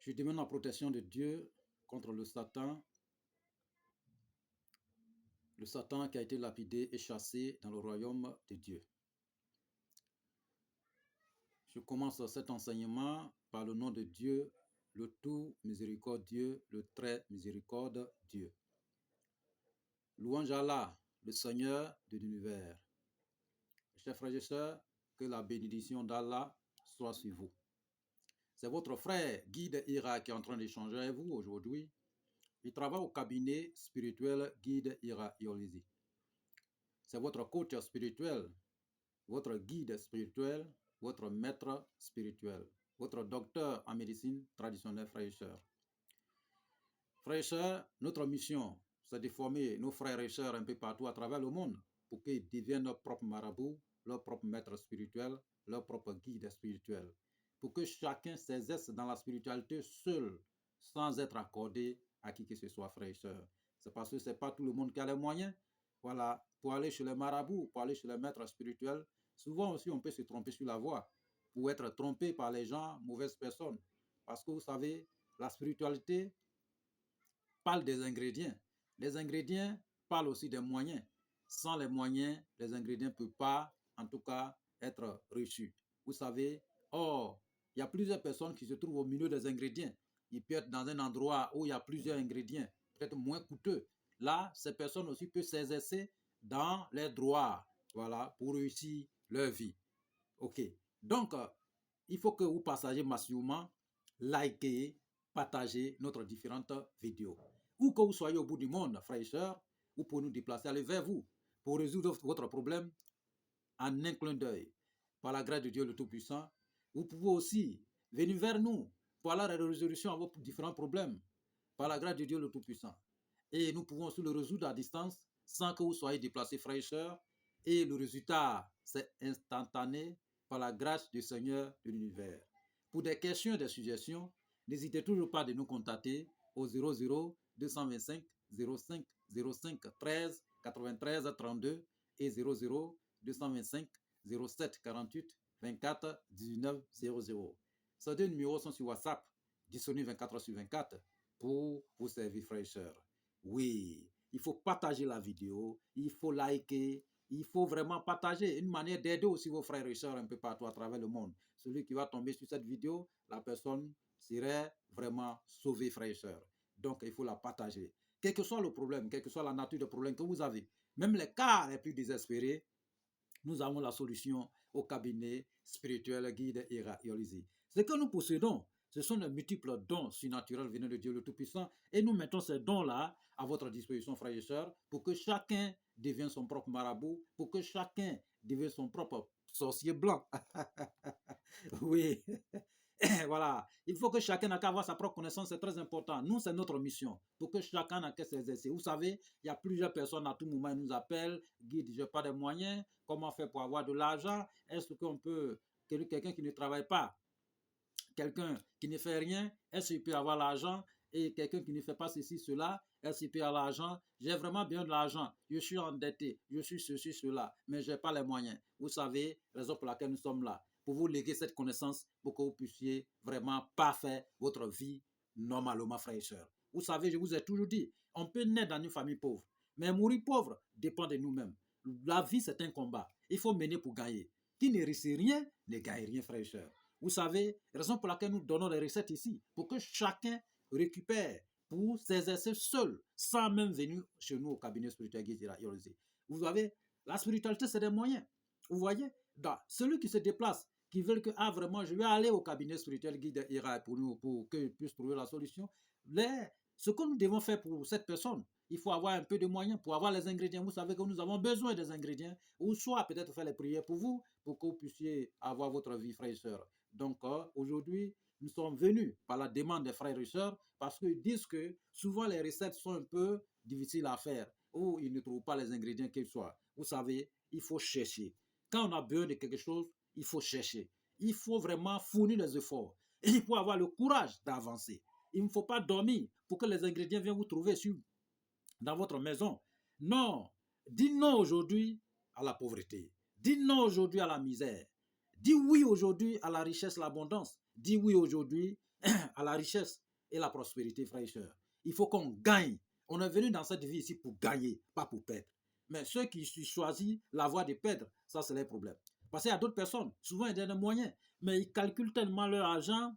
Je demande la protection de Dieu contre le Satan qui a été lapidé et chassé dans le royaume de Dieu. Je commence cet enseignement par le nom de Dieu, le tout miséricordieux, le très miséricorde Dieu. Louange à Allah, le Seigneur de l'univers. Chers frères et sœurs, que la bénédiction d'Allah soit sur vous. C'est votre frère Guide Ira qui est en train d'échanger avec vous aujourd'hui. Il travaille au cabinet spirituel Guide Ira Iolizi. C'est votre coach spirituel, votre guide spirituel, votre maître spirituel, votre docteur en médecine traditionnelle, frères et sœurs. Frères et sœurs, notre mission, c'est de former nos frères et sœurs un peu partout à travers le monde pour qu'ils deviennent leurs propres marabouts, leurs propres maîtres spirituels, leurs propres guides spirituels, pour que chacun s'exerce dans la spiritualité seul, sans être accordé à qui que ce soit, frères et sœurs. C'est parce que ce n'est pas tout le monde qui a les moyens. Voilà, pour aller chez les marabouts, pour aller chez les maîtres spirituels, souvent aussi on peut se tromper sur la voie, pour être trompé par les gens, mauvaises personnes. Parce que vous savez, la spiritualité parle des ingrédients. Les ingrédients parlent aussi des moyens. Sans les moyens, les ingrédients ne peuvent pas, en tout cas, être reçus. Vous savez, il y a plusieurs personnes qui se trouvent au milieu des ingrédients. Ils peuvent être dans un endroit où il y a plusieurs ingrédients, peut-être moins coûteux. Là, ces personnes aussi peuvent s'exercer dans les droits, voilà, pour réussir leur vie. OK. Donc, il faut que vous partagez massivement, likez, partagez notre différentes vidéos. Où que vous soyez au bout du monde, frères et sœurs, vous pouvez nous déplacer, aller vers vous pour résoudre votre problème en un clin d'œil. Par la grâce de Dieu le Tout-Puissant, vous pouvez aussi venir vers nous pour aller à la résolution à vos différents problèmes. Par la grâce de Dieu le Tout-Puissant. Et nous pouvons aussi le résoudre à distance sans que vous soyez déplacés, frères et sœurs. Et le résultat, c'est instantané par la grâce du Seigneur de l'univers. Pour des questions et des suggestions, n'hésitez toujours pas de nous contacter au 00 225 05 05 13 93 32 et 00 225 07 48 24 19 00. Ces deux numéros sont sur WhatsApp, disponibles 24 heures sur 24 pour vous servir, frères et sœurs. Oui, il faut partager la vidéo, il faut liker, il faut vraiment partager, une manière d'aider aussi vos frères et sœurs un peu partout à travers le monde. Celui qui va tomber sur cette vidéo, la personne serait vraiment sauvée, frères et sœurs. Donc, il faut la partager. Quel que soit le problème, quelle que soit la nature du problème que vous avez, même les cas les plus désespérés, nous avons la solution au cabinet spirituel Guide Ira Iolizi. Ce que nous possédons, ce sont de multiples dons surnaturels venant de Dieu le Tout-Puissant et nous mettons ces dons-là à votre disposition, frères et sœurs, pour que chacun devienne son propre marabout, pour que chacun devienne son propre sorcier blanc. Oui. Voilà, il faut que chacun n'a qu'à avoir sa propre connaissance, c'est très important. Nous, c'est notre mission, pour que chacun n'a qu'à s'exercer. Vous savez, il y a plusieurs personnes à tout moment qui nous appellent, guide, je n'ai pas de moyens, comment faire pour avoir de l'argent? Est-ce qu'on peut, quelqu'un qui ne travaille pas, quelqu'un qui ne fait rien, est-ce qu'il peut avoir l'argent? Et quelqu'un qui ne fait pas ceci, cela, est-ce qu'il peut avoir l'argent? J'ai vraiment bien de l'argent, je suis endetté, je suis ceci, cela, mais je n'ai pas les moyens. Vous savez, raison pour laquelle nous sommes là, pour vous léguer cette connaissance, pour que vous puissiez vraiment parfaire votre vie normalement, frères et sœurs. Vous savez, je vous ai toujours dit, on peut naître dans une famille pauvre, mais mourir pauvre dépend de nous-mêmes. La vie, c'est un combat. Il faut mener pour gagner. Qui ne réussit rien, ne gagne rien, frères et sœurs. Vous savez, raison pour laquelle nous donnons les recettes ici, pour que chacun récupère pour s'exercer seul, sans même venir chez nous au cabinet spirituel Guide. Vous savez, la spiritualité, c'est des moyens. Vous voyez, celui qui se déplace, qui veut que, vraiment, je vais aller au cabinet spirituel Guide Ira pour nous, pour qu'il puisse trouver la solution. Ce que nous devons faire pour cette personne, il faut avoir un peu de moyens pour avoir les ingrédients. Vous savez que nous avons besoin des ingrédients, ou soit peut-être faire les prières pour vous, pour que vous puissiez avoir votre vie, frères et sœurs. Donc, aujourd'hui, nous sommes venus par la demande des frères et sœurs parce qu'ils disent que souvent les recettes sont un peu difficiles à faire ou ils ne trouvent pas les ingrédients qu'ils soient. Vous savez, il faut chercher. Quand on a besoin de quelque chose, il faut chercher. Il faut vraiment fournir les efforts. Et il faut avoir le courage d'avancer. Il ne faut pas dormir pour que les ingrédients viennent vous trouver dans votre maison. Non, dis non aujourd'hui à la pauvreté. Dis non aujourd'hui à la misère. Dis oui aujourd'hui à la richesse, l'abondance. Dis oui aujourd'hui à la richesse et la prospérité, frères et sœurs. Il faut qu'on gagne. On est venu dans cette vie ici pour gagner, pas pour perdre. Mais ceux qui choisissent la voie de perdre, ça c'est leur problème. Parce qu'il y a d'autres personnes, souvent ils ont des moyens, mais ils calculent tellement leur argent,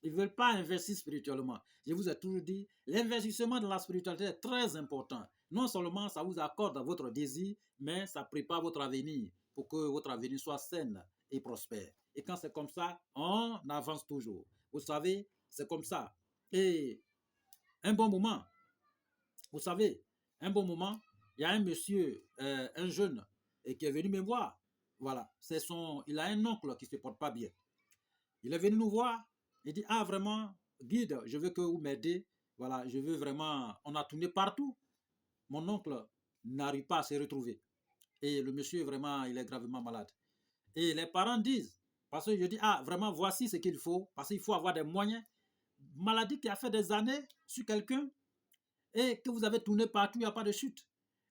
ils ne veulent pas investir spirituellement. Je vous ai toujours dit, l'investissement dans la spiritualité est très important. Non seulement ça vous accorde votre désir, mais ça prépare votre avenir pour que votre avenir soit sain et prospère. Et quand c'est comme ça, on avance toujours. Vous savez, c'est comme ça. Et un bon moment, vous savez, un bon moment, il y a un monsieur, un jeune, qui est venu me voir. Voilà, il a un oncle qui ne se porte pas bien. Il est venu nous voir. Il dit, ah vraiment, guide, je veux que vous m'aidez. Voilà, je veux vraiment, on a tourné partout. Mon oncle n'arrive pas à se retrouver. Et le monsieur, vraiment, il est gravement malade. Et les parents disent, parce que je dis, ah vraiment, voici ce qu'il faut, parce qu'il faut avoir des moyens. Maladie qui a fait des années sur quelqu'un et que vous avez tourné partout, il n'y a pas de chute.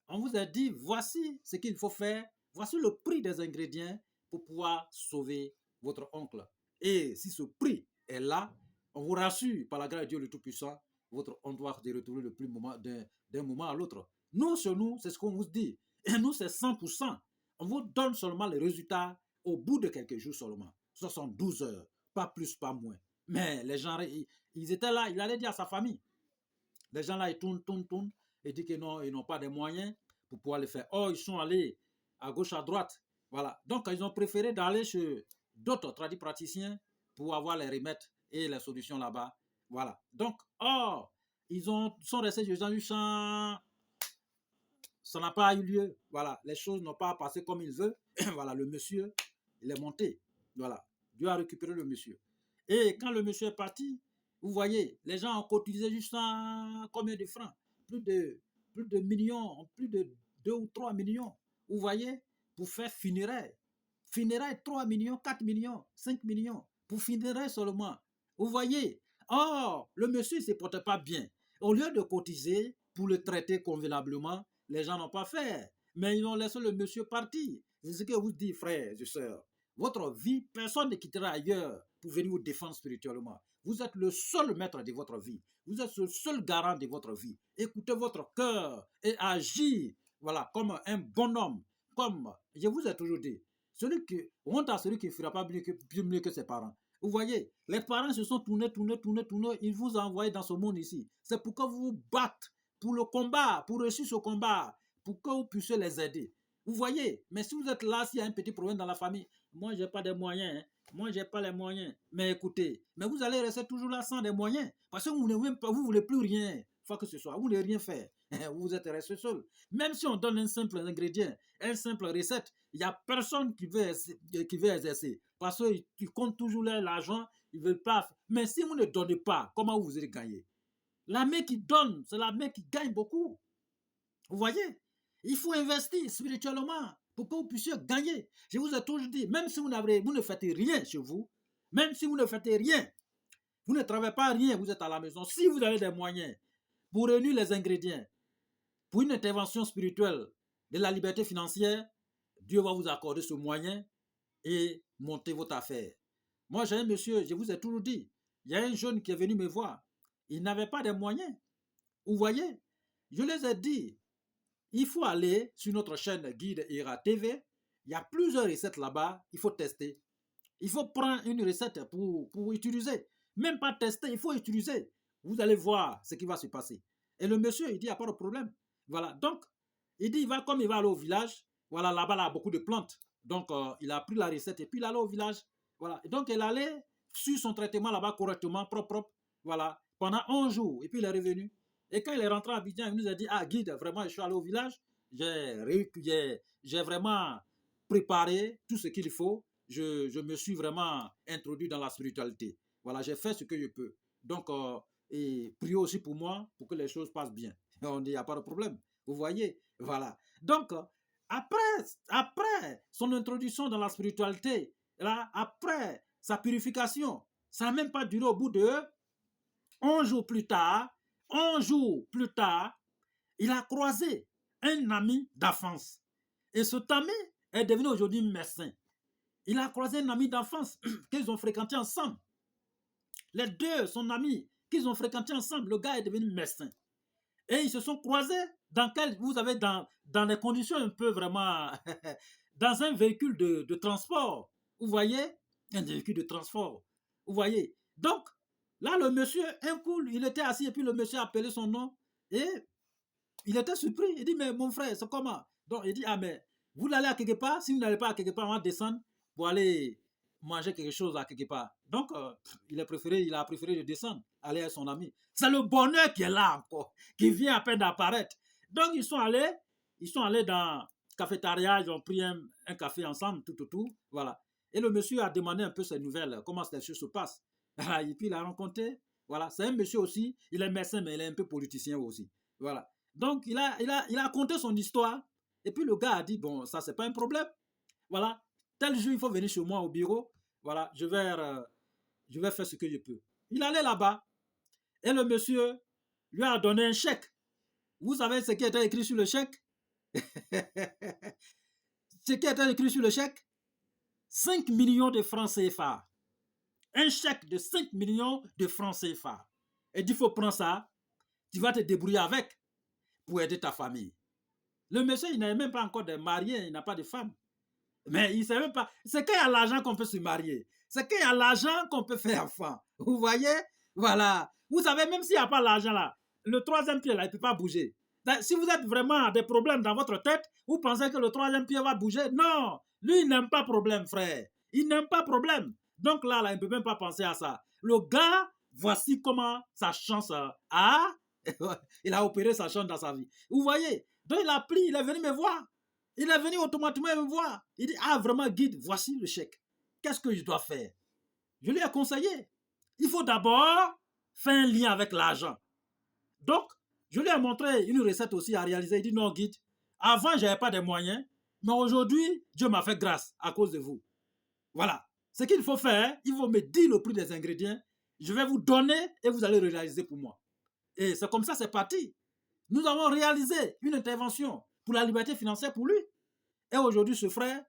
On vous a dit, voici ce qu'il faut faire, voici le prix des ingrédients pour pouvoir sauver votre oncle. Et si ce prix est là, on vous rassure, par la grâce de Dieu le Tout-Puissant, votre oncle doit se retrouver le plus d'un moment à l'autre. Nous, sur nous, c'est ce qu'on vous dit. Et nous, c'est 100%. On vous donne seulement les résultats au bout de quelques jours seulement. 72 heures, pas plus, pas moins. Mais les gens, ils étaient là, il allait dire à sa famille. Les gens là, ils tournent, et disent que non, ils n'ont pas de moyens pour pouvoir le faire. Oh, ils sont allés à gauche, à droite. Voilà. Donc, ils ont préféré d'aller chez d'autres praticiens pour avoir les remèdes et les solutions là-bas. Voilà. Donc, ils sont restés chez Jean-Lucien. Ça n'a pas eu lieu. Voilà. Les choses n'ont pas passé comme il veut. Voilà. Le monsieur, il est monté. Voilà. Dieu a récupéré le monsieur. Et quand le monsieur est parti, vous voyez, les gens ont cotisé juste combien de francs? Plus de millions, plus de 2 ou 3 millions. Vous voyez, pour faire funérailles. Funérailles, 3 millions, 4 millions, 5 millions. Pour funérailles seulement. Vous voyez, le monsieur ne se portait pas bien. Au lieu de cotiser pour le traiter convenablement, les gens n'ont pas fait. Mais ils ont laissé le monsieur partir. C'est ce que vous dites, frères et sœurs. Votre vie, personne ne quittera ailleurs pour venir vous défendre spirituellement. Vous êtes le seul maître de votre vie. Vous êtes le seul garant de votre vie. Écoutez votre cœur et agissez, voilà, comme un bon homme. Comme je vous ai toujours dit, honte à celui qui ne fera pas mieux que ses parents. Vous voyez, les parents se sont tournés, ils vous ont envoyé dans ce monde ici. C'est pour que vous vous battez pour le combat, pour réussir ce combat, pour que vous puissiez les aider. Vous voyez, mais si vous êtes là, s'il y a un petit problème dans la famille, moi, je n'ai pas de moyens. Hein. Moi, je n'ai pas les moyens. Mais écoutez, mais vous allez rester toujours là sans des moyens. Parce que vous ne voulez plus rien, quoi que ce soit. Vous ne voulez rien faire. Vous êtes resté seul. Même si on donne un simple ingrédient, une simple recette, il n'y a personne qui veut exercer. Parce qu'ils comptent toujours l'argent, ils ne veulent pas. Mais si vous ne donnez pas, comment vous allez gagner? La main qui donne, c'est la main qui gagne beaucoup. Vous voyez? Il faut investir spirituellement pour que vous puissiez gagner. Je vous ai toujours dit, même si vous ne faites rien chez vous, même si vous ne faites rien, vous ne travaillez pas rien, vous êtes à la maison, si vous avez des moyens pour réunir les ingrédients, pour une intervention spirituelle de la liberté financière, Dieu va vous accorder ce moyen et monter votre affaire. Moi, j'ai un monsieur, je vous ai toujours dit, il y a un jeune qui est venu me voir, il n'avait pas de moyens. Vous voyez, je les ai dit, il faut aller sur notre chaîne Guide Ira TV. Il y a plusieurs recettes là-bas. Il faut tester. Il faut prendre une recette pour utiliser. Même pas tester, il faut utiliser. Vous allez voir ce qui va se passer. Et le monsieur, il dit, il n'y a pas de problème. Voilà. Donc, il dit, comme il va aller au village, voilà, là-bas, il y a beaucoup de plantes. Donc, il a pris la recette et puis il allait au village. Voilà. Et donc, il allait sur son traitement là-bas correctement, propre. Voilà. Pendant 11 jours. Et puis, il est revenu. Et quand il est rentré à Abidjan, il nous a dit, ah, guide, vraiment, je suis allé au village, j'ai vraiment préparé tout ce qu'il faut, je me suis vraiment introduit dans la spiritualité. Voilà, j'ai fait ce que je peux. Donc, et priez aussi pour moi, pour que les choses passent bien. Et on dit, il n'y a pas de problème. Vous voyez, voilà. Donc, après son introduction dans la spiritualité, là, après sa purification, ça n'a même pas duré au bout de 11 jours plus tard, 11 jours plus tard, il a croisé un ami d'enfance. Et cet ami est devenu aujourd'hui médecin. Il a croisé un ami d'enfance qu'ils ont fréquenté ensemble. Les deux, son ami, qu'ils ont fréquenté ensemble, le gars est devenu médecin. Et ils se sont croisés vous avez dans des conditions un peu vraiment, dans un véhicule de transport. Vous voyez? Un véhicule de transport. Vous voyez? Donc, là, le monsieur, un coup, il était assis et puis le monsieur a appelé son nom et il était surpris. Il dit, mais mon frère, c'est comment? Donc, il dit, ah, mais vous n'allez à quelque part? Si vous n'allez pas à quelque part, on va descendre pour aller manger quelque chose à quelque part. Donc, il a préféré de descendre, aller à son ami. C'est le bonheur qui est là encore, qui vient à peine d'apparaître. Donc, ils sont allés dans la cafétéria, ils ont pris un café ensemble, tout, voilà. Et le monsieur a demandé un peu ses nouvelles, comment les choses se passent. Et puis, il a rencontré, voilà, c'est un monsieur aussi, il est médecin, mais il est un peu politicien aussi. Voilà. Donc, il a raconté son histoire. Et puis, le gars a dit, bon, ça, c'est pas un problème. Voilà. Tel jour, il faut venir chez moi au bureau. Voilà, je vais faire ce que je peux. Il allait là-bas. Et le monsieur lui a donné un chèque. Vous savez ce qui était écrit sur le chèque? Ce qui était écrit sur le chèque? 5 millions de francs CFA. Un chèque de 5 millions de francs CFA. Et il faut prendre ça. Tu vas te débrouiller avec pour aider ta famille. Le monsieur, il n'est même pas encore de marié, il n'a pas de femme. Mais il ne sait même pas. C'est qu'il y a l'argent qu'on peut se marier. C'est qu'il y a l'argent qu'on peut faire enfant. Vous voyez? Voilà. Vous savez, même s'il n'y a pas l'argent là, le troisième pied là, il ne peut pas bouger. Si vous êtes vraiment à des problèmes dans votre tête, vous pensez que le troisième pied va bouger? Non. Lui, il n'aime pas problème, frère. Il n'aime pas problème. Donc là, il ne peut même pas penser à ça. Le gars, voici comment sa chance a... il a opéré sa chance dans sa vie. Vous voyez? Donc il a pris, il est venu me voir. Il est venu automatiquement me voir. Il dit, ah vraiment guide, voici le chèque. Qu'est-ce que je dois faire? Je lui ai conseillé. Il faut d'abord faire un lien avec l'argent. Donc, je lui ai montré une recette aussi à réaliser. Il dit, non guide, avant je n'avais pas de moyens, mais aujourd'hui, Dieu m'a fait grâce à cause de vous. Voilà. Ce qu'il faut faire, il faut me dire le prix des ingrédients. Je vais vous donner et vous allez réaliser pour moi. Et c'est comme ça, c'est parti. Nous avons réalisé une intervention pour la liberté financière pour lui. Et aujourd'hui, ce frère,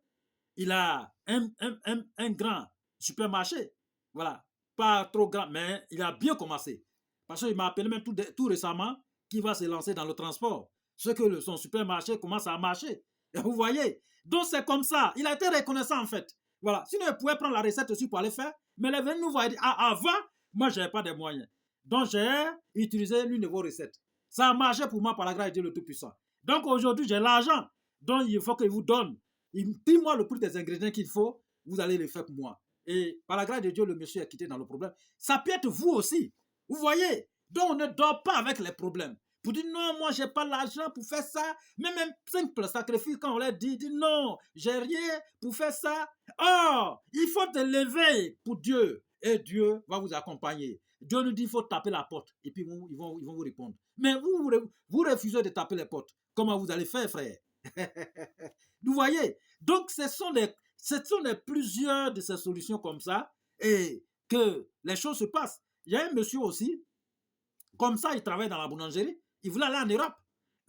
il a un grand supermarché. Voilà. Pas trop grand, mais il a bien commencé. Parce qu'il m'a appelé même tout récemment qu'il va se lancer dans le transport. Ce que son supermarché commence à marcher. Et vous voyez? Donc c'est comme ça. Il a été reconnaissant en fait. Voilà. Sinon, il pouvait prendre la recette aussi pour aller faire. Mais il est venu nous voir et dit, ah, avant, moi, je n'avais pas de moyens. Donc j'ai utilisé l'une de vos recettes. Ça a marché pour moi par la grâce de Dieu le Tout-Puissant. Donc aujourd'hui, j'ai l'argent. Donc il faut qu'il vous donne. Dis-moi le prix des ingrédients qu'il faut, vous allez les faire pour moi. Et par la grâce de Dieu, le monsieur est quitté dans le problème. Ça peut être vous aussi. Vous voyez? Donc on ne dort pas avec les problèmes. Pour dire non, moi j'ai pas l'argent pour faire ça. Même un simple sacrifice, quand on leur dit non, j'ai rien pour faire ça. Oh, il faut te lever pour Dieu. Et Dieu va vous accompagner. Dieu nous dit il faut taper la porte. Et puis ils vont vous répondre. Mais vous refusez de taper les portes. Comment vous allez faire, frère? Vous voyez? Donc ce sont plusieurs de ces solutions comme ça et que les choses se passent. Il y a un monsieur aussi, comme ça, il travaille dans la boulangerie, il voulait aller en Europe,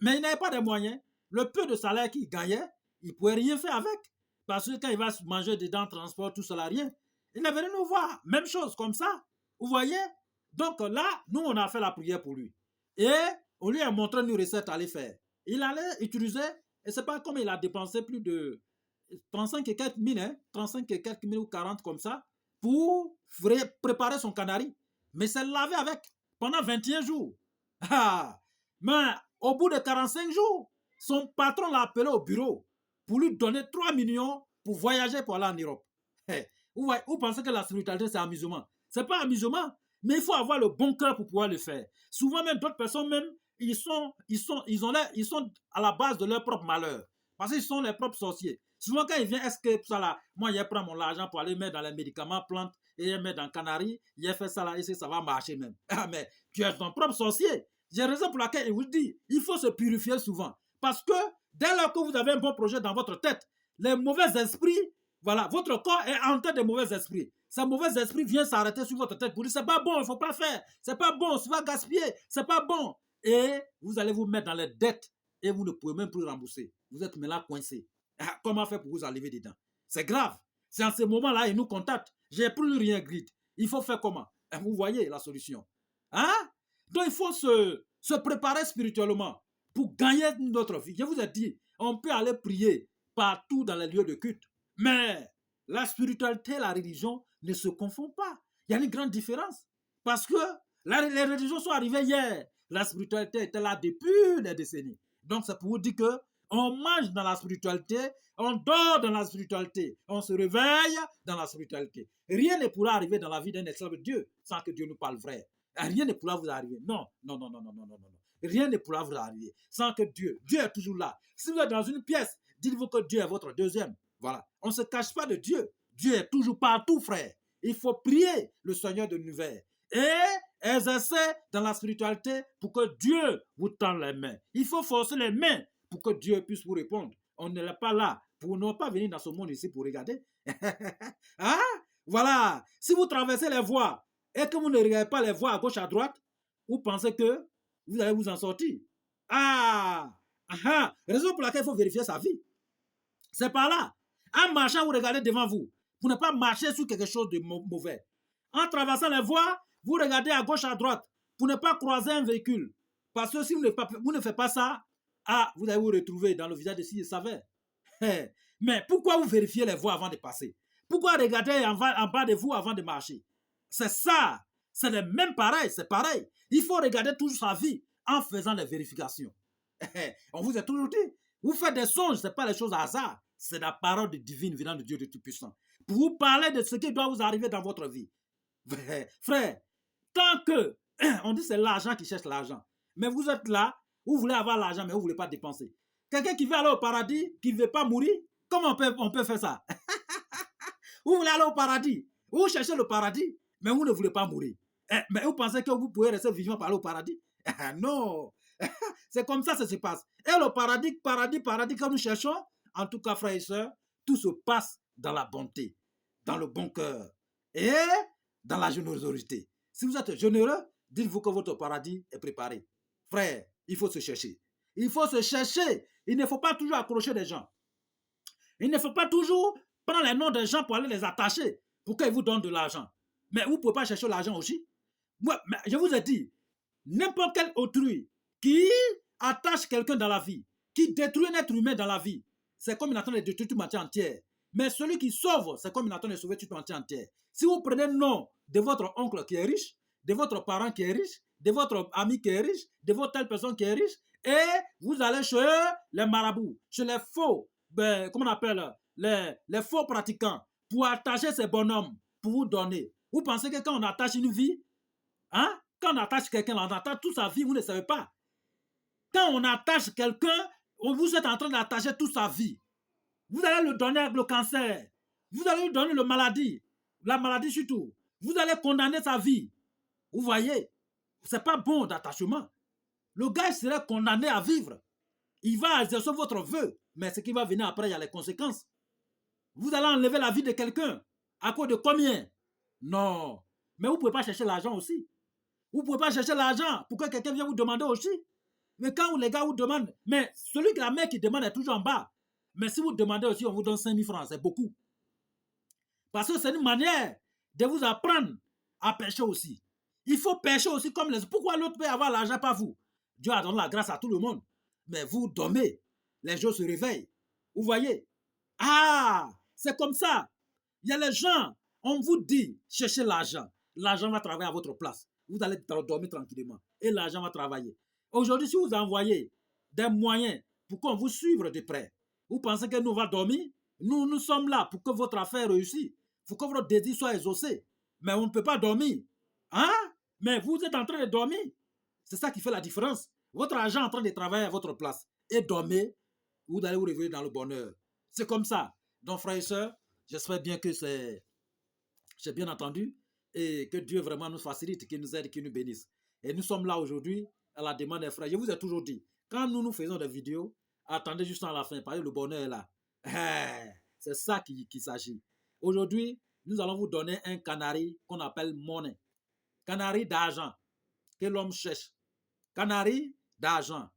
mais il n'avait pas de moyens. Le peu de salaire qu'il gagnait, il ne pouvait rien faire avec. Parce que quand il va manger dedans, transport, tout cela, rien. Il est venu nous voir, même chose, comme ça. Vous voyez? Donc là, nous, on a fait la prière pour lui. Et on lui a montré une recette à aller faire. Il allait utiliser, et c'est pas comme il a dépensé plus de 35 et quelques mille, hein, 35 et quelques mille ou 40 comme ça, pour préparer son canari. Mais c'est lavé avec pendant 21 jours. Ah, mais au bout de 45 jours, son patron l'a appelé au bureau pour lui donner 3 millions pour voyager pour aller en Europe. Hey, vous pensez que la spiritualité, c'est amusement? C'est pas amusement, mais il faut avoir le bon cœur pour pouvoir le faire. Souvent, même d'autres personnes, même, ils sont à la base de leur propre malheur. Parce qu'ils sont les propres sorciers. Souvent, quand ils viennent, est-ce que ça là, moi, je prends mon argent pour aller mettre dans les médicaments, plantes, et je mets dans le canari, je fais ça là, et ça va marcher même. Ah, mais tu es ton propre sorcier. J'ai raison pour laquelle il vous dit, il faut se purifier souvent. Parce que dès lors que vous avez un bon projet dans votre tête, les mauvais esprits, voilà, votre corps est hanté de mauvais esprits. Ces mauvais esprits viennent s'arrêter sur votre tête pour dire, c'est pas bon, il ne faut pas faire, c'est pas bon, tu vas gaspiller, c'est pas bon. Et vous allez vous mettre dans les dettes et vous ne pouvez même plus rembourser. Vous êtes maintenant coincé. Comment faire pour vous enlever dedans? C'est grave. C'est en ce moment-là, il nous contacte. J'ai plus rien, guide. Il faut faire comment? Vous voyez la solution. Hein? Donc, il faut se préparer spirituellement pour gagner notre vie. Je vous ai dit, on peut aller prier partout dans les lieux de culte. Mais la spiritualité et la religion ne se confondent pas. Il y a une grande différence. Parce que les religions sont arrivées hier. La spiritualité était là depuis des décennies. Donc, c'est pour vous dire que on mange dans la spiritualité, on dort dans la spiritualité, on se réveille dans la spiritualité. Rien ne pourra arriver dans la vie d'un esclave de Dieu sans que Dieu nous parle vrai. Rien ne pourra vous arriver. Non. Rien ne pourra vous arriver sans que Dieu est toujours là. Si vous êtes dans une pièce, dites-vous que Dieu est votre deuxième. Voilà. On ne se cache pas de Dieu. Dieu est toujours partout, frère. Il faut prier le Seigneur de l'univers et exercer dans la spiritualité pour que Dieu vous tende les mains. Il faut forcer les mains pour que Dieu puisse vous répondre. On n'est pas là pour ne pas venir dans ce monde ici pour regarder. Hein? Voilà. Si vous traversez les voies et que vous ne regardez pas les voies à gauche, à droite, vous pensez que vous allez vous en sortir. Raison pour laquelle il faut vérifier sa vie. C'est par là. En marchant, vous regardez devant vous. Pour ne pas marcher sur quelque chose de mauvais. En traversant les voies, vous regardez à gauche, à droite. Pour ne pas croiser un véhicule. Parce que si vous ne faites pas ça, vous allez vous retrouver dans le visage de si je savais. Mais pourquoi vous vérifiez les voies avant de passer? Pourquoi regarder en bas de vous avant de marcher? C'est ça. C'est le même pareil. C'est pareil. Il faut regarder toujours sa vie en faisant les vérifications. On vous a toujours dit. Vous faites des songes, ce n'est pas les choses à hasard. C'est la parole divine venant de Dieu de Tout-Puissant. Pour vous parler de ce qui doit vous arriver dans votre vie. Frère, tant que on dit c'est l'argent qui cherche l'argent. Mais vous êtes là, vous voulez avoir l'argent, mais vous ne voulez pas dépenser. Quelqu'un qui veut aller au paradis, qui ne veut pas mourir, comment on peut faire ça? Vous voulez aller au paradis, vous cherchez le paradis, mais vous ne voulez pas mourir. Mais vous pensez que vous pouvez rester vivant pour aller au paradis? Non. C'est comme ça que ça se passe. Et le paradis que nous cherchons, en tout cas, frères et sœurs, tout se passe dans la bonté, dans le bon cœur et dans la générosité. Si vous êtes généreux, dites-vous que votre paradis est préparé. Frère, il faut se chercher. Il faut se chercher. Il ne faut pas toujours accrocher des gens. Il ne faut pas toujours prendre les noms des gens pour aller les attacher pour qu'ils vous donnent de l'argent. Mais vous ne pouvez pas chercher l'argent aussi. Moi, je vous ai dit, n'importe quel autrui qui attache quelqu'un dans la vie, qui détruit un être humain dans la vie, c'est comme il attend de détruire toute matière entière. Mais celui qui sauve, c'est comme il attend de sauver toute matière entière. Si vous prenez le nom de votre oncle qui est riche, de votre parent qui est riche, de votre ami qui est riche, de votre telle personne qui est riche, et vous allez chez les marabouts, chez les faux, comment on appelle, les faux pratiquants, pour attacher ces bonhommes, pour vous donner. Vous pensez que quand on attache une vie, quand on attache quelqu'un, on attache toute sa vie, vous ne savez pas. Quand on attache quelqu'un, vous êtes en train d'attacher toute sa vie. Vous allez lui donner le cancer. Vous allez lui donner la maladie surtout. Vous allez condamner sa vie. Vous voyez, ce n'est pas bon d'attachement. Le gars serait condamné à vivre. Il va exercer votre vœu, mais ce qui va venir après, il y a les conséquences. Vous allez enlever la vie de quelqu'un. À cause de combien? Non. Mais vous ne pouvez pas chercher l'argent aussi. Vous ne pouvez pas chercher l'argent pour que quelqu'un vienne vous demander aussi. Mais quand les gars vous demandent, mais la mère qui demande est toujours en bas. Mais si vous demandez aussi, on vous donne 5 000 francs, c'est beaucoup. Parce que c'est une manière de vous apprendre à pêcher aussi. Il faut pêcher aussi comme les autres. Pourquoi l'autre peut avoir l'argent, pas vous? Dieu a donné la grâce à tout le monde. Mais vous dormez, les gens se réveillent. Vous voyez? C'est comme ça. Il y a les gens, on vous dit, cherchez l'argent. L'argent va travailler à votre place. Vous allez dormir tranquillement. Et l'argent va travailler. Aujourd'hui, si vous envoyez des moyens pour qu'on vous suive de près, vous pensez que nous allons dormir? Nous sommes là pour que votre affaire réussisse. Pour que votre désir soit exaucé. Mais on ne peut pas dormir. Mais vous êtes en train de dormir. C'est ça qui fait la différence. Votre argent est en train de travailler à votre place. Et dormez, vous allez vous réveiller dans le bonheur. C'est comme ça. Donc, frères et sœurs, j'espère bien que j'ai bien entendu et que Dieu vraiment nous facilite, qu'il nous aide, qu'il nous bénisse. Et nous sommes là aujourd'hui à la demande des frères. Je vous ai toujours dit, quand nous faisons des vidéos, attendez juste à la fin, parce que le bonheur est là. C'est ça qu'il s'agit. Aujourd'hui, nous allons vous donner un canari qu'on appelle monnaie. Canari d'argent que l'homme cherche. Canari d'argent.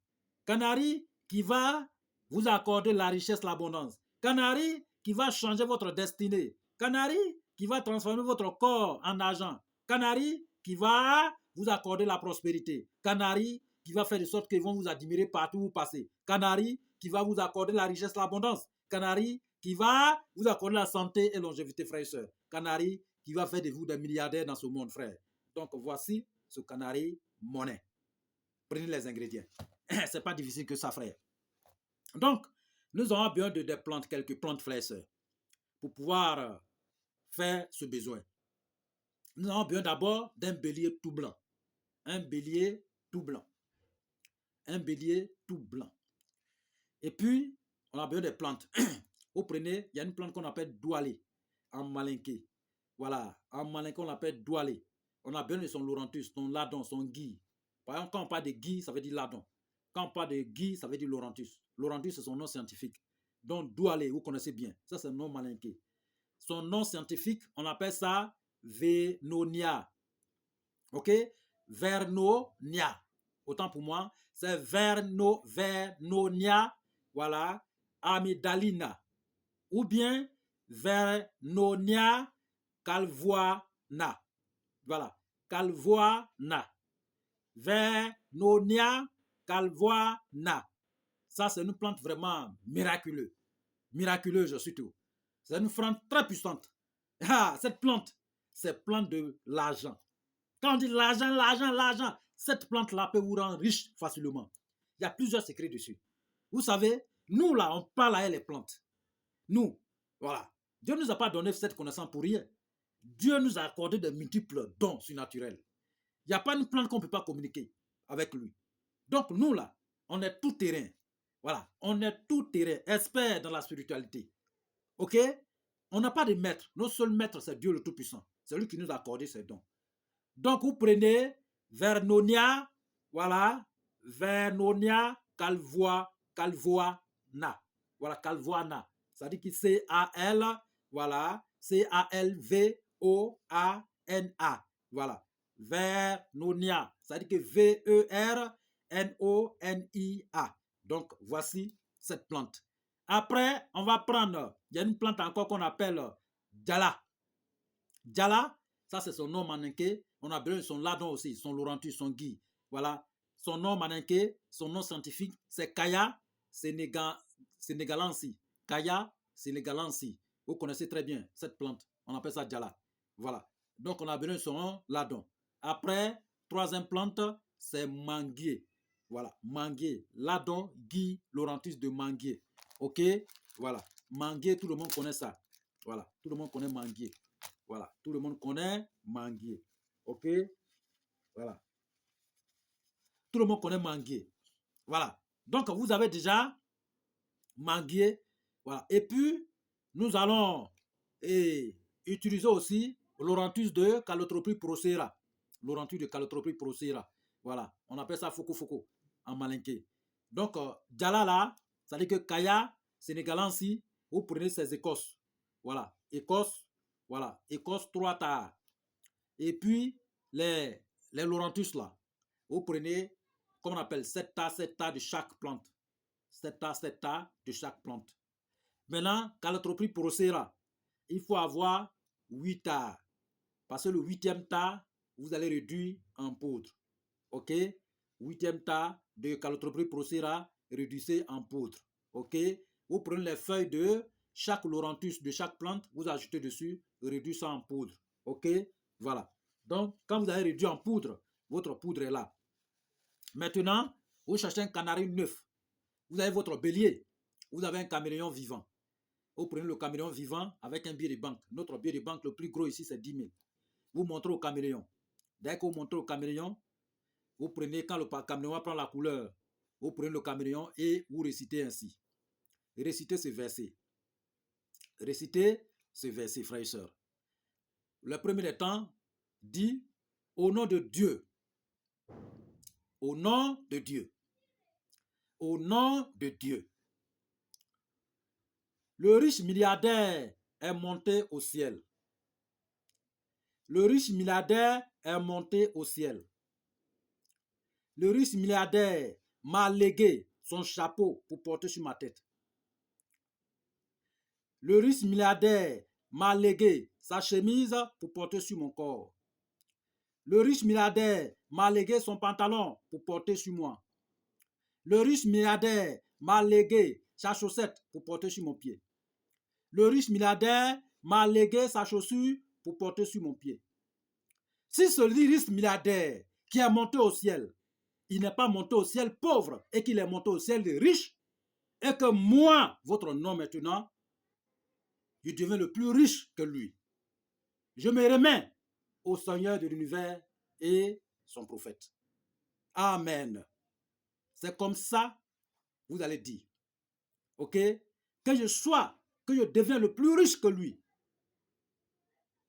Canari qui va vous accorder la richesse, l'abondance. Canari qui va changer votre destinée. Canari qui va transformer votre corps en argent. Canari qui va vous accorder la prospérité. Canari qui va faire de sorte qu'ils vont vous admirer partout où vous passez. Canari qui va vous accorder la richesse, l'abondance. Canari qui va vous accorder la santé et longévité, frères et sœurs. Canari qui va faire de vous des milliardaires dans ce monde, frère. Donc, voici ce canari monnaie. Prenez les ingrédients. C'est pas difficile que ça, frère. Donc, nous avons besoin de des plantes, quelques plantes, frères et sœurs, pour pouvoir faire ce besoin. Nous avons besoin d'abord d'un bélier tout blanc. Un bélier tout blanc. Un bélier tout blanc. Et puis, on a besoin des plantes. Vous prenez, il y a une plante qu'on appelle doualé en malinké. Voilà, en malinké, on l'appelle doualé. On a besoin de son laurentus, son ladon, son gui. Par exemple, quand on parle de gui, ça veut dire ladon. Quand on parle de gui, ça veut dire laurentus. Laurentus, c'est son nom scientifique. Donc, doualé, vous connaissez bien. Ça, c'est le nom malinké. Son nom scientifique, on appelle ça Vernonia. Ok? Vernonia. Autant pour moi, c'est Vernonia, voilà, amygdalina. Ou bien Vernonia calvoana. Voilà, calvoana. Vernonia calvoana. Ça, c'est une plante vraiment miraculeuse. Miraculeuse surtout. C'est une plante très puissante. Ah, cette plante, c'est plante de l'argent. Quand on dit l'argent, l'argent, l'argent, cette plante-là peut vous rendre riche facilement. Il y a plusieurs secrets dessus. Vous savez, nous là, on parle à les plantes. Nous, voilà. Dieu ne nous a pas donné cette connaissance pour rien. Dieu nous a accordé de multiples dons surnaturels. Il n'y a pas une plante qu'on ne peut pas communiquer avec lui. Donc nous là, on est tout terrain. Voilà, on est tout terrain, expert dans la spiritualité. Ok? On n'a pas de maître. Notre seul maître, c'est Dieu le Tout-Puissant. C'est lui qui nous a accordé ces dons. Donc, vous prenez Vernonia, voilà, Vernonia calvoana. Voilà, calvoana. Ça dit que C-A-L, voilà, C-A-L-V-O-A-N-A. Voilà, Vernonia. Ça dit que V-E-R-N-O-N-I-A. Donc, voici cette plante. Après, on va prendre, il y a une plante encore qu'on appelle Djala. Djala, ça c'est son nom maninké. On a besoin de son ladon aussi, son laurentus, son gui. Voilà. Son nom maninké, son nom scientifique, c'est Kaya sénégalensis. Kaya sénégalensis. Vous connaissez très bien cette plante. On appelle ça Djala. Voilà. Donc on a besoin de son ladon. Après, troisième plante, c'est manguier. Voilà. Manguier. Ladon, gui, laurentus de manguier. Ok? Voilà. Manguier, tout le monde connaît ça. Voilà. Tout le monde connaît manguier. Voilà, tout le monde connaît manguier. Ok? Voilà. Tout le monde connaît manguier. Voilà. Donc, vous avez déjà manguier. Voilà. Et puis, nous allons utiliser aussi laurentus de Calotropis procera. Laurentus de Calotropis procera. Voilà. On appelle ça foko en malinké. Donc, Djala là, ça dit que Kaya, sénégalensis, vous prenez ces écosses. Voilà. Écosse. Voilà, écorce 3 tares. Et puis, les laurentus là, vous prenez, comme on appelle, 7 tares de chaque plante. 7 tares de chaque plante. Maintenant, Calotropis procera, il faut avoir 8 tares. Parce que le 8e tas, vous allez réduire en poudre. Ok? 8e tas de Calotropis procera, réduisez en poudre. Ok? Vous prenez les feuilles de chaque laurentus de chaque plante, vous ajoutez dessus, réduit ça en poudre. Ok? Voilà. Donc, quand vous avez réduit en poudre, votre poudre est là. Maintenant, vous cherchez un canari neuf. Vous avez votre bélier. Vous avez un caméléon vivant. Vous prenez le caméléon vivant avec un billet de banque. Notre billet de banque, le plus gros ici, c'est 10 000. Vous montrez au caméléon. Dès que vous montrez au caméléon, vous prenez, quand le caméléon prend la couleur, vous prenez le caméléon et vous récitez ainsi. Récitez ce verset. Récitez ce verset, frères et sœurs. Le premier des temps dit au nom de Dieu. Au nom de Dieu. Au nom de Dieu. Le riche milliardaire est monté au ciel. Le riche milliardaire est monté au ciel. Le riche milliardaire m'a légué son chapeau pour porter sur ma tête. Le riche milliardaire m'a légué sa chemise pour porter sur mon corps. Le riche milliardaire m'a légué son pantalon pour porter sur moi. Le riche milliardaire m'a légué sa chaussette pour porter sur mon pied. Le riche milliardaire m'a légué sa chaussure pour porter sur mon pied. Si ce riche milliardaire qui est monté au ciel, il n'est pas monté au ciel pauvre et qu'il est monté au ciel de riche, et que moi, votre nom maintenant, je deviens le plus riche que lui. Je me remets au Seigneur de l'univers et son prophète. Amen. C'est comme ça, vous allez dire. Ok? Que je deviens le plus riche que lui.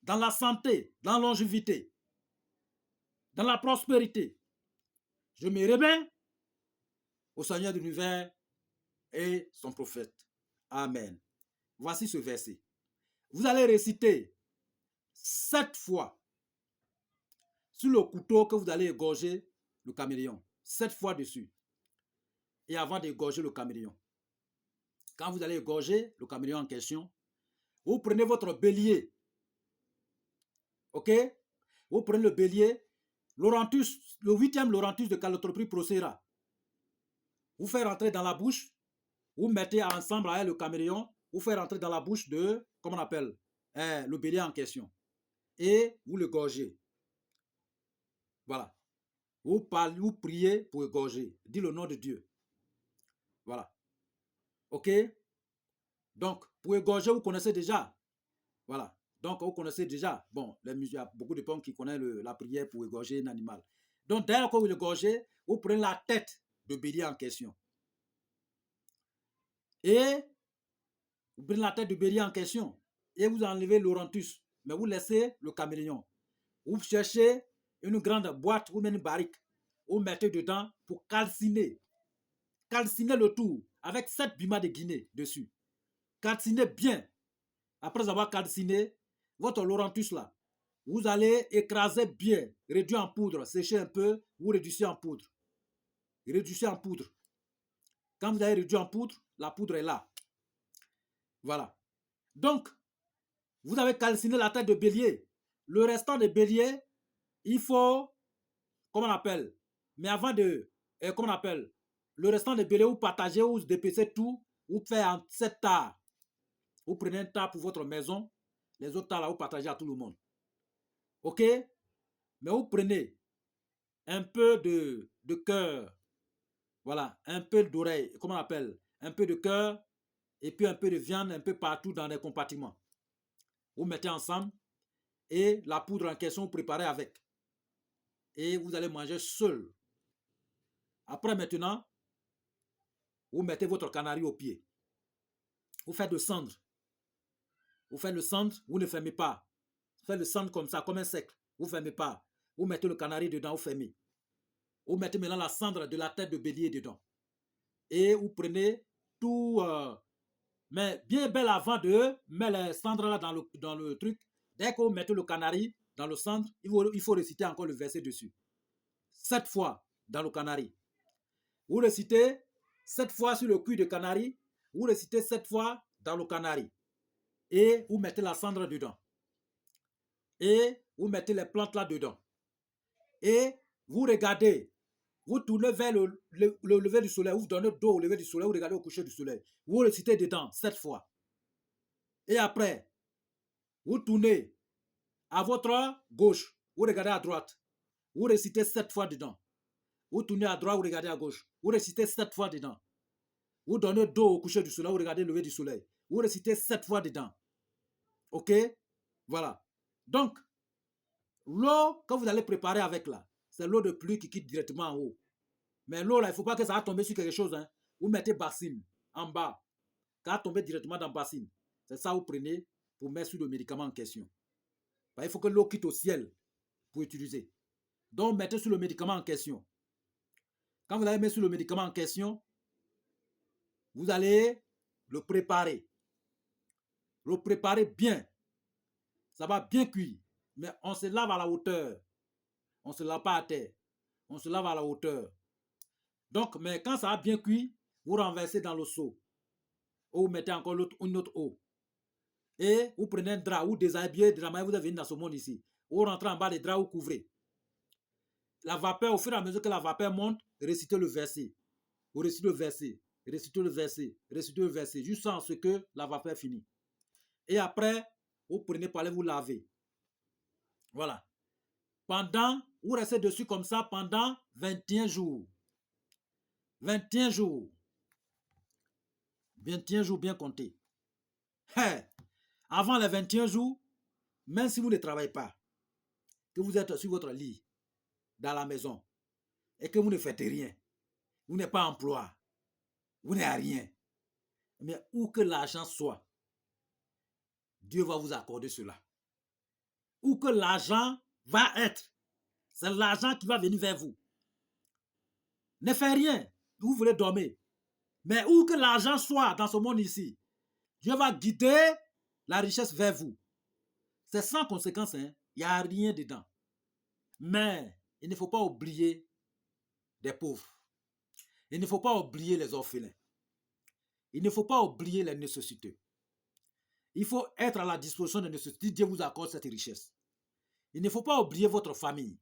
Dans la santé, dans la longévité, dans la prospérité. Je me remets au Seigneur de l'univers et son prophète. Amen. Voici ce verset. Vous allez réciter 7 fois sur le couteau que vous allez égorger le caméléon. 7 fois dessus. Et avant d'égorger le caméléon. Quand vous allez égorger le caméléon en question, vous prenez votre bélier. Ok? Vous prenez le bélier, Laurentus, le 8e Laurentus de Calotropie procéra. Vous faites rentrer dans la bouche, vous mettez ensemble avec le caméléon, vous faites rentrer dans la bouche de, comment on appelle, le bélier en question. Et vous le gorgez. Voilà. Vous parlez, vous priez pour égorger. Dis le nom de Dieu. Voilà. Ok? Donc, pour égorger, vous connaissez déjà. Voilà. Donc, vous connaissez déjà. Bon, il y a beaucoup de gens qui connaissent la prière pour égorger un animal. Donc, d'ailleurs, quand vous l'égorgez, vous prenez la tête de bélier en question. Et vous prenez la tête de bélier en question. Et vous enlevez l'Aurantus. Mais vous laissez le caméléon. Vous cherchez une grande boîte ou même une barrique. Vous mettez dedans pour calciner. Calciner le tout avec 7 bimas de Guinée dessus. Calciner bien. Après avoir calciné votre Laurentus là, vous allez écraser bien, réduire en poudre, sécher un peu, vous réduisez en poudre. Réduisez en poudre. Quand vous avez réduit en poudre, la poudre est là. Voilà. Donc, vous avez calciné la tête de bélier. Le restant de bélier, il faut, comment on appelle, mais avant de, comment on appelle, le restant de bélier, vous partagez, vous dépecez tout, vous faites en 7 tas. Vous prenez un tas pour votre maison, les autres tas là, vous partagez à tout le monde. Ok? Mais vous prenez un peu de cœur, voilà, un peu d'oreille, comment on appelle, un peu de cœur, et puis un peu de viande, un peu partout dans les compartiments. Vous mettez ensemble, et la poudre en question, vous préparez avec. Et vous allez manger seul. Après maintenant, vous mettez votre canari au pied. Vous faites le cendre. Vous faites le cendre, vous ne fermez pas. Vous faites le cendre comme ça, comme un cercle. Vous ne fermez pas. Vous mettez le canari dedans, vous fermez. Vous mettez maintenant la cendre de la tête de bélier dedans. Et vous prenez tout, mais bien belle avant de mettre les cendres là dans le truc. Dès que vous mettez le canari dans le cendre, il faut réciter encore le verset dessus. 7 fois dans le canari. Vous récitez 7 fois sur le cul de canari. Vous récitez 7 fois dans le canari. Et vous mettez la cendre dedans. Et vous mettez les plantes là dedans. Et vous regardez. Vous tournez vers le lever du soleil. Vous donnez dos au lever du soleil. Vous regardez au coucher du soleil. Vous récitez dedans 7 fois. Et après, vous tournez à votre gauche. Vous regardez à droite. Vous récitez 7 fois dedans. Vous tournez à droite, vous regardez à gauche. Vous récitez 7 fois dedans. Vous donnez dos au coucher du soleil, vous regardez le lever du soleil. Vous récitez 7 fois dedans. Ok? Voilà. Donc, l'eau que vous allez préparer avec là, c'est l'eau de pluie qui quitte directement en haut. Mais l'eau là, il ne faut pas que ça va tomber sur quelque chose. Hein. Vous mettez bassine en bas. Ça va tomber directement dans bassine. C'est ça que vous prenez pour mettre sur le médicament en question. Il faut que l'eau quitte au ciel pour utiliser. Donc, mettez sur le médicament en question. Quand vous allez mettre sur le médicament en question, vous allez le préparer. Le préparer bien. Ça va bien cuire. Mais on se lave à la hauteur. On ne se lave pas à terre. On se lave à la hauteur. Donc, mais quand ça a bien cuit, vous renversez dans le seau. Ou vous mettez encore une autre eau. Et vous prenez un drap, vous déshabillez de la manière vous avez venu dans ce monde ici. Vous rentrez en bas des draps, vous couvrez. la vapeur, au fur et à mesure que la vapeur monte, récitez le verset. Vous récitez le verset, récitez le verset, récitez le verset, jusqu'à ce que la vapeur finit. Et après, vous prenez pour aller vous laver. Voilà. Vous restez dessus comme ça pendant 21 jours. 21 jours. 21 jours bien comptés. Hey, avant les 21 jours, même si vous ne travaillez pas, que vous êtes sur votre lit, dans la maison, et que vous ne faites rien, vous n'êtes pas emploi, vous n'avez rien, mais où que l'argent soit, Dieu va vous accorder cela. Où que l'argent va être, c'est l'argent qui va venir vers vous. Ne faites rien, vous voulez dormir. Mais où que l'argent soit dans ce monde ici, Dieu va guider la richesse vers vous. C'est sans conséquence, hein? Il n'y a rien dedans. Mais il ne faut pas oublier des pauvres. Il ne faut pas oublier les orphelins. Il ne faut pas oublier les nécessiteux. Il faut être à la disposition des nécessiteux. Dieu vous accorde cette richesse. Il ne faut pas oublier votre famille.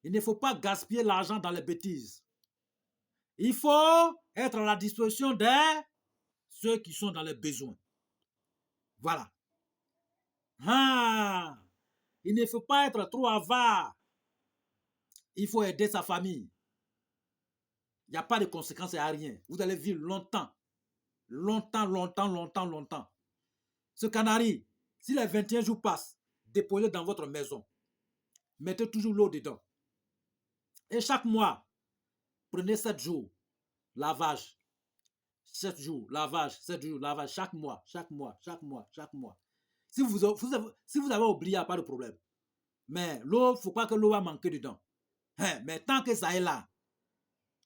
Il ne faut pas gaspiller l'argent dans les bêtises. Il faut être à la disposition de ceux qui sont dans les besoins. Voilà. Ah, il ne faut pas être trop avare. Il faut aider sa famille. Il n'y a pas de conséquences à rien. Vous allez vivre longtemps. Longtemps, longtemps, longtemps, longtemps. Ce canari, si les 21 jours passent, déposez-le dans votre maison. Mettez toujours l'eau dedans. Et chaque mois, prenez 7 jours, lavage. 7 jours, lavage, 7 jours, lavage, chaque mois, chaque mois, chaque mois, chaque mois. Si vous avez oublié, il n'y a pas de problème. Mais l'eau, il ne faut pas que l'eau va manquer dedans. Mais tant que ça est là,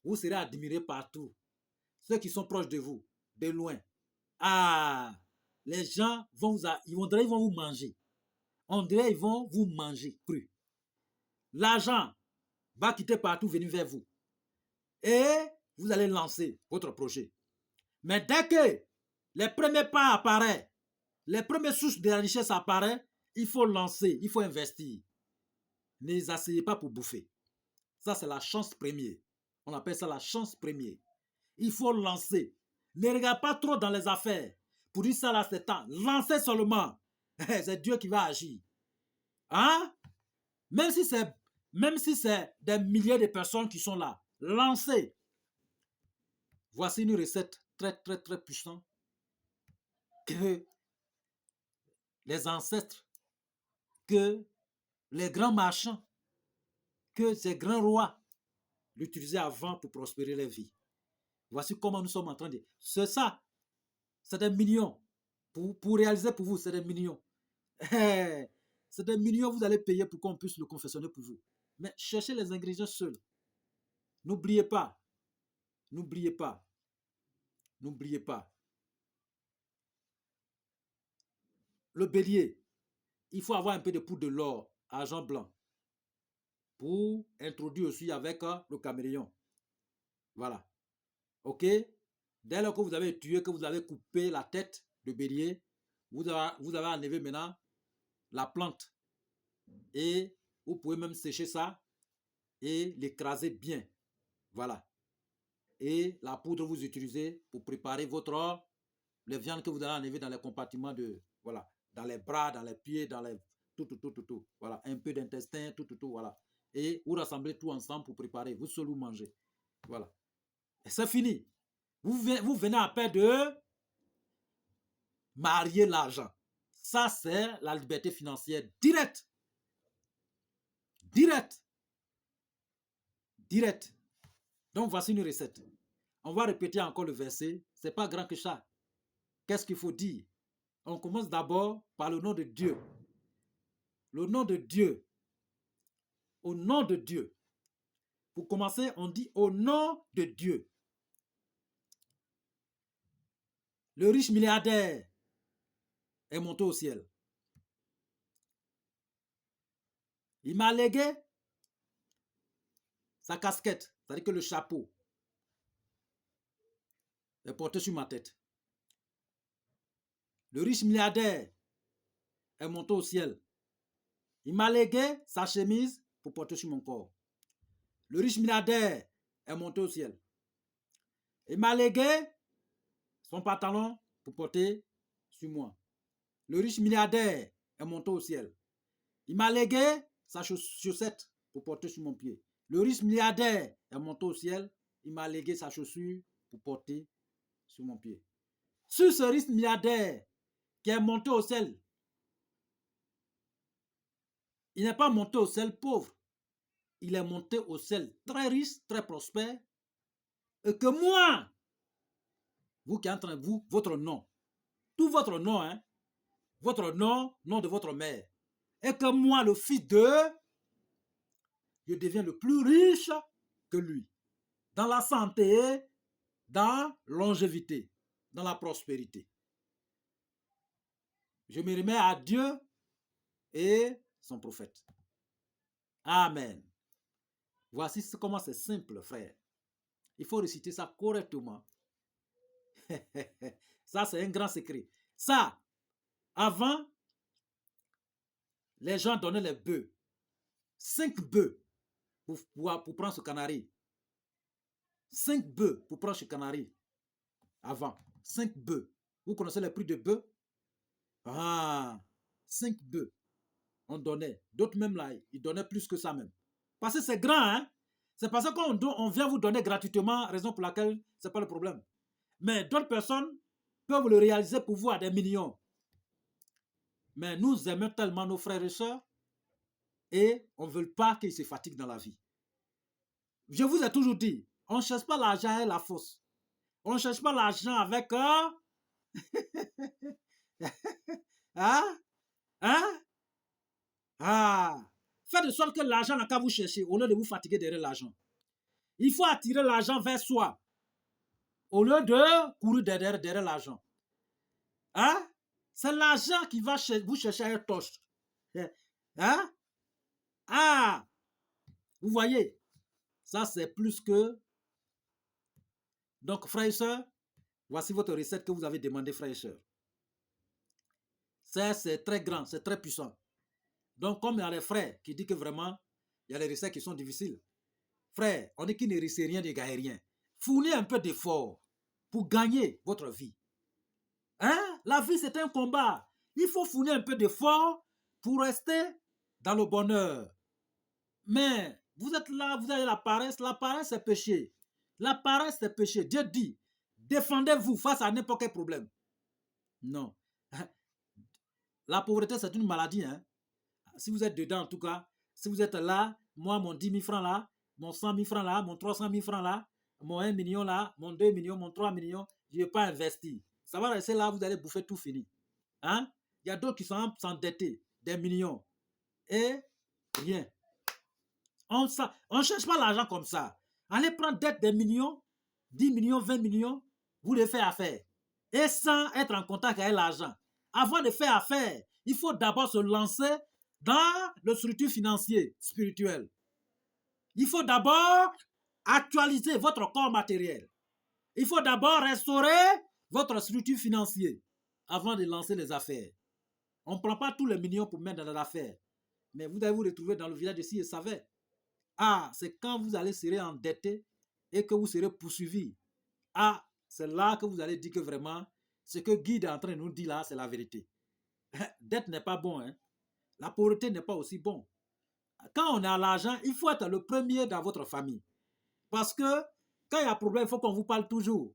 vous serez admiré partout. Ceux qui sont proches de vous, de loin. Ah, les gens vont vous manger. On dirait qu'ils vont vous manger cru. L'argent va quitter partout, venir vers vous. Et vous allez lancer votre projet. Mais dès que les premiers pas apparaissent, les premières sources de la richesse apparaissent, il faut lancer, il faut investir. Ne les asseyez pas pour bouffer. Ça, c'est la chance première. On appelle ça la chance première. Il faut lancer. Ne regarde pas trop dans les affaires. Pour dire ça là, c'est temps. Lancez seulement. C'est Dieu qui va agir. Hein? Même si c'est des milliers de personnes qui sont là, lancez. Voici une recette très, très, très puissante que les ancêtres, que les grands marchands, que ces grands rois l'utilisaient avant pour prospérer leur vie. Voici comment nous sommes en train de... C'est ça. C'est des millions. Pour réaliser pour vous, c'est des millions. C'est des millions, vous allez payer pour qu'on puisse le confectionner pour vous. Mais cherchez les ingrédients seuls. N'oubliez pas. N'oubliez pas. N'oubliez pas. Le bélier, il faut avoir un peu de poudre de l'or, argent blanc, pour introduire aussi avec le caméléon. Voilà. OK? Dès lors que vous avez tué, que vous avez coupé la tête de bélier, vous avez enlevé maintenant la plante. Et vous pouvez même sécher ça et l'écraser bien. Voilà. Et la poudre, vous utilisez pour préparer les viandes que vous allez enlever dans les compartiments voilà, dans les bras, dans les pieds, dans les... Tout. Voilà. Un peu d'intestin, tout. Voilà. Et vous rassemblez tout ensemble pour préparer. Vous seul vous mangez. Voilà. Et c'est fini. Vous venez à peine de marier l'argent. Ça, c'est la liberté financière directe. Direct. Donc, voici une recette. On va répéter encore le verset. C'est pas grand que ça. Qu'est-ce qu'il faut dire? On commence d'abord par le nom de Dieu. Le nom de Dieu. Au nom de Dieu. Pour commencer, on dit au nom de Dieu. Le riche milliardaire est monté au ciel. Il m'a légué sa casquette, c'est-à-dire que le chapeau est porté sur ma tête. Le riche milliardaire est monté au ciel. Il m'a légué sa chemise pour porter sur mon corps. Le riche milliardaire est monté au ciel. Il m'a légué son pantalon pour porter sur moi. Le riche milliardaire est monté au ciel. Il m'a légué sa chaussette pour porter sur mon pied. Le riche milliardaire est monté au ciel. Il m'a légué sa chaussure pour porter sur mon pied. Sur ce riche milliardaire qui est monté au ciel, il n'est pas monté au ciel pauvre. Il est monté au ciel très riche, très prospère. Et que moi, vous qui êtes en train de vous, votre nom, tout votre nom, hein, votre nom, nom de votre mère, et que moi, le fils de, je deviens le plus riche que lui, dans la santé, dans la longévité, dans la prospérité. Je me remets à Dieu et son prophète. Amen. Voici comment c'est simple, frère. Il faut réciter ça correctement. Ça, c'est un grand secret. Ça, avant, les gens donnaient les bœufs. 5 bœufs pour prendre ce canari. 5 bœufs pour prendre ce canari. Avant, 5 bœufs. Vous connaissez le prix de bœufs? Ah, 5 bœufs. On donnait. D'autres même là, ils donnaient plus que ça même. Parce que c'est grand, hein? C'est parce qu'on vient vous donner gratuitement, raison pour laquelle c'est pas le problème. Mais d'autres personnes peuvent le réaliser pour vous à des millions. Mais nous aimons tellement nos frères et sœurs et on ne veut pas qu'ils se fatiguent dans la vie. Je vous ai toujours dit, on ne cherche pas l'argent avec la force. On ne cherche pas l'argent avec hein? Faites de sorte que l'argent n'a qu'à vous chercher au lieu de vous fatiguer derrière l'argent. Il faut attirer l'argent vers soi au lieu de courir derrière l'argent. Hein? C'est l'argent qui va vous chercher à un torche. Hein? Vous voyez, ça c'est plus que... Donc, frères et sœurs, voici votre recette que vous avez demandé, frères et sœurs. Ça, c'est très grand, c'est très puissant. Donc, comme il y a les frères qui disent que vraiment, il y a les recettes qui sont difficiles. Frère, on est qui ne risque rien de gagner rien. Fournissez un peu d'effort pour gagner votre vie. Hein? La vie, c'est un combat. Il faut fournir un peu d'effort pour rester dans le bonheur. Mais vous êtes là, vous avez la paresse. La paresse, c'est péché. La paresse, c'est péché. Dieu dit, défendez-vous face à n'importe quel problème. Non. La pauvreté, c'est une maladie. Hein? Si vous êtes dedans, en tout cas, si vous êtes là, moi, mon 10 000 francs là, mon 100 000 francs là, mon 300 000 francs là, mon 1 million là, mon 2 millions, mon 3 millions, je ne vais pas investir. Ça va rester là, vous allez bouffer tout fini. Hein? Il y a d'autres qui sont endettés, des millions. Et rien. On ne cherche pas l'argent comme ça. Allez prendre dette des millions, 10 millions, 20 millions, vous les faites affaire. Et sans être en contact avec l'argent. Avant de faire affaire, il faut d'abord se lancer dans le structure financier, spirituel. Il faut d'abord actualiser votre corps matériel. Il faut d'abord restaurer votre structure financière avant de lancer les affaires. On ne prend pas tous les millions pour mettre dans l'affaire. Mais vous allez vous retrouver dans le village de si et savait. C'est quand vous allez serez endetté et que vous serez poursuivi. C'est là que vous allez dire que vraiment, ce que Guy est en train de nous dire là, c'est la vérité. Dette n'est pas bon. Hein? La pauvreté n'est pas aussi bon. Quand on a l'argent, il faut être le premier dans votre famille. Parce que quand il y a un problème, il faut qu'on vous parle toujours.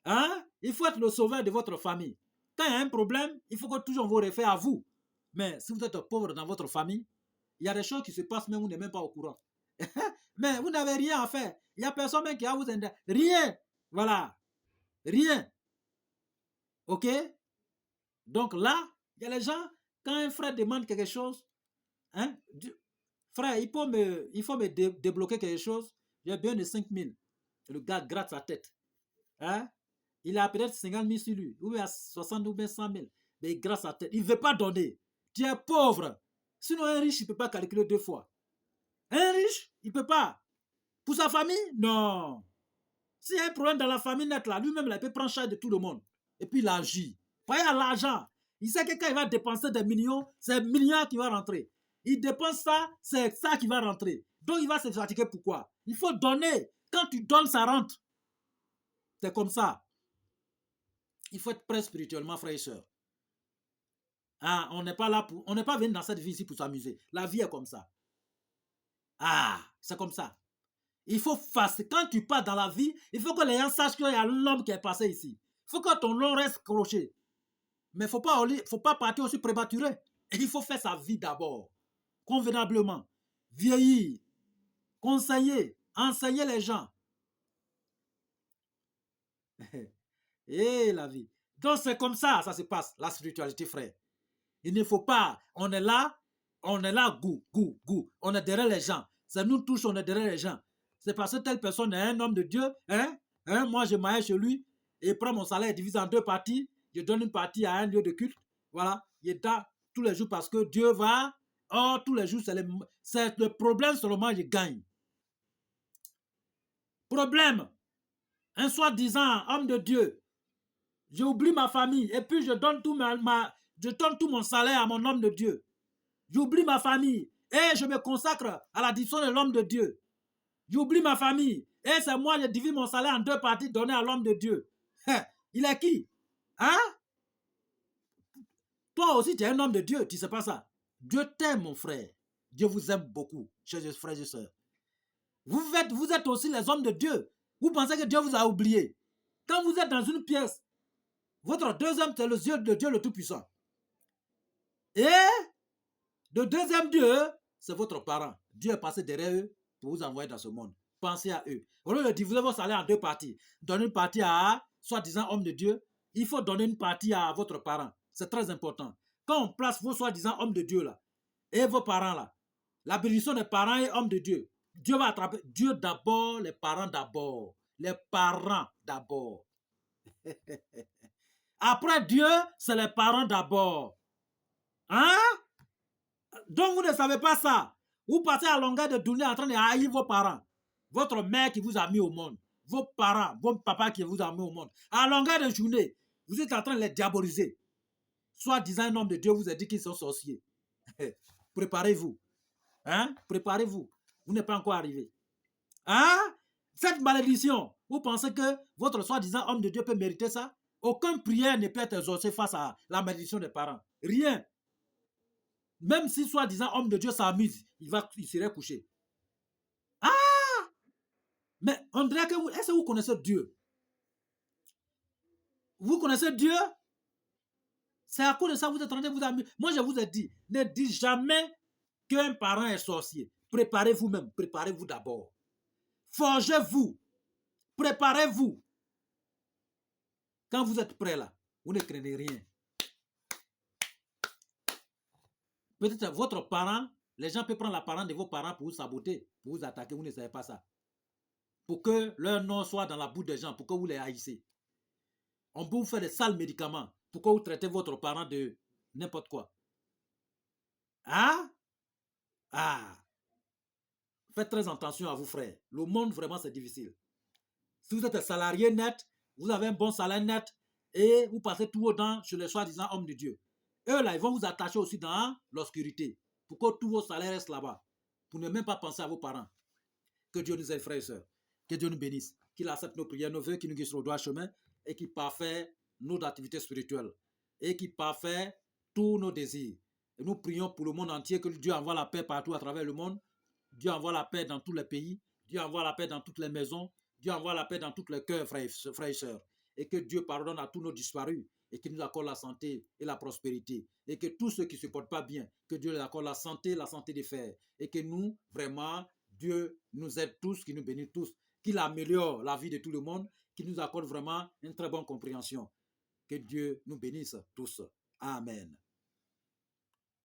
Hein? Il faut être le sauveur de votre famille. Quand il y a un problème, il faut que toujours on vous réfère à vous. Mais si vous êtes pauvre dans votre famille, il y a des choses qui se passent, mais vous n'êtes même pas au courant. Mais vous n'avez rien à faire. Il n'y a personne même qui a vous aider. Rien. Voilà. Rien. OK? Donc là, il y a les gens, quand un frère demande quelque chose, hein, frère, il faut me débloquer quelque chose, j'ai besoin de 5 000. Le gars gratte sa tête. Hein? Il a peut-être 50 000 sur lui, ou bien 60 ou bien 100 000. Mais il gratte sa tête. Il ne veut pas donner. Tu es pauvre. Sinon, un riche, il ne peut pas calculer 2 fois. Un riche, il ne peut pas. Pour sa famille, non. S'il y a un problème dans la famille net là, lui-même, il peut prendre charge de tout le monde. Et puis il agit. Voyez à l'argent. Il sait que quand il va dépenser des millions, c'est un milliard qui va rentrer. Il dépense ça, c'est ça qui va rentrer. Donc, il va se fatiguer. Pourquoi? Il faut donner. Quand tu donnes, ça rentre. C'est comme ça. Il faut être prêt spirituellement, frères et sœurs. Ah, on n'est pas là pour... On n'est pas venu dans cette vie ici pour s'amuser. La vie est comme ça. Ah, c'est comme ça. Il faut faire... Quand tu pars dans la vie, il faut que les gens sachent qu'il y a l'homme qui est passé ici. Il faut que ton nom reste croché. Mais il ne faut pas partir aussi prématuré. Il faut faire sa vie d'abord. Convenablement. Vieillir. Conseiller. Enseigner les gens. Et la vie. Donc c'est comme ça, ça se passe, la spiritualité, frère. Il ne faut pas, on est là, goût. On est derrière les gens. C'est nous tous, on est derrière les gens. C'est parce que telle personne est un homme de Dieu, moi je m'aille chez lui et prends mon salaire, divise en 2 parties, je donne une partie à un lieu de culte, voilà, il est là tous les jours parce que Dieu va, tous les jours, c'est le problème seulement, je gagne. Problème, un soi-disant homme de Dieu, j'oublie ma famille et puis je donne tout mon salaire à mon homme de Dieu. J'oublie ma famille et je me consacre à la division de l'homme de Dieu. J'oublie ma famille et c'est moi, je divise mon salaire en 2 parties données à l'homme de Dieu. Il est qui? Hein? Toi aussi, tu es un homme de Dieu, tu ne sais pas ça. Dieu t'aime, mon frère. Dieu vous aime beaucoup, chers frères et sœurs. Vous êtes aussi les hommes de Dieu. Vous pensez que Dieu vous a oublié. Quand vous êtes dans une pièce, votre deuxième, c'est le Dieu de Dieu le Tout-Puissant. Et le deuxième Dieu, c'est votre parent. Dieu est passé derrière eux pour vous envoyer dans ce monde. Pensez à eux. Au lieu de diviser votre salaire en 2 parties, donnez une partie à soi-disant homme de Dieu, il faut donner une partie à votre parent. C'est très important. Quand on place vos soi-disant hommes de Dieu là, et vos parents là, la bénédiction des parents et hommes de Dieu, Dieu va attraper. Dieu d'abord, les parents d'abord. Les parents d'abord. Après Dieu, c'est les parents d'abord. Hein? Donc vous ne savez pas ça. Vous passez à longueur de journée en train de haïr vos parents. Votre mère qui vous a mis au monde. Vos parents, vos papas qui vous a mis au monde. À longueur de journée, vous êtes en train de les diaboliser. Soit disant un homme de Dieu vous a dit qu'ils sont sorciers. Préparez-vous. Hein? Préparez-vous. Vous n'êtes pas encore arrivé. Hein? Cette malédiction, vous pensez que votre soi-disant homme de Dieu peut mériter ça? Aucune prière ne peut être exaucée face à la malédiction des parents. Rien. Même si soi-disant homme de Dieu s'amuse, il serait couché. Ah! Mais on dirait que est-ce que vous connaissez Dieu? Vous connaissez Dieu? C'est à cause de ça que vous êtes en train de vous amuser. Moi, je vous ai dit, ne dites jamais qu'un parent est sorcier. Préparez-vous même. Préparez-vous d'abord. Forgez-vous. Préparez-vous. Quand vous êtes prêts là, vous ne craignez rien. Peut-être votre parent, les gens peuvent prendre la parent de vos parents pour vous saboter, pour vous attaquer, vous ne savez pas ça. Pour que leur nom soit dans la bouche des gens, pour que vous les haïssez. On peut vous faire des sales médicaments pour que vous traitez votre parent de n'importe quoi. Ah? Ah! Faites très attention à vous, frères. Le monde, vraiment, c'est difficile. Si vous êtes un salarié net, vous avez un bon salaire net et vous passez tout autant chez les soi-disant hommes de Dieu. Eux, là, ils vont vous attacher aussi dans l'obscurité pour que tous vos salaires restent là-bas. Pour ne même pas penser à vos parents. Que Dieu nous aide, frères et sœurs. Que Dieu nous bénisse. Qu'il accepte nos prières, nos vœux, qu'il nous guide sur le droit chemin et qu'il parfait nos activités spirituelles et qu'il parfait tous nos désirs. Et nous prions pour le monde entier que Dieu envoie la paix partout à travers le monde. Dieu envoie la paix dans tous les pays. Dieu envoie la paix dans toutes les maisons. Dieu envoie la paix dans tous les cœurs, frères et sœurs. Et que Dieu pardonne à tous nos disparus et qu'il nous accorde la santé et la prospérité. Et que tous ceux qui ne se portent pas bien, que Dieu les accorde la santé des fers. Et que nous, vraiment, Dieu nous aide tous, qu'il nous bénisse tous, qu'il améliore la vie de tout le monde, qu'il nous accorde vraiment une très bonne compréhension. Que Dieu nous bénisse tous. Amen.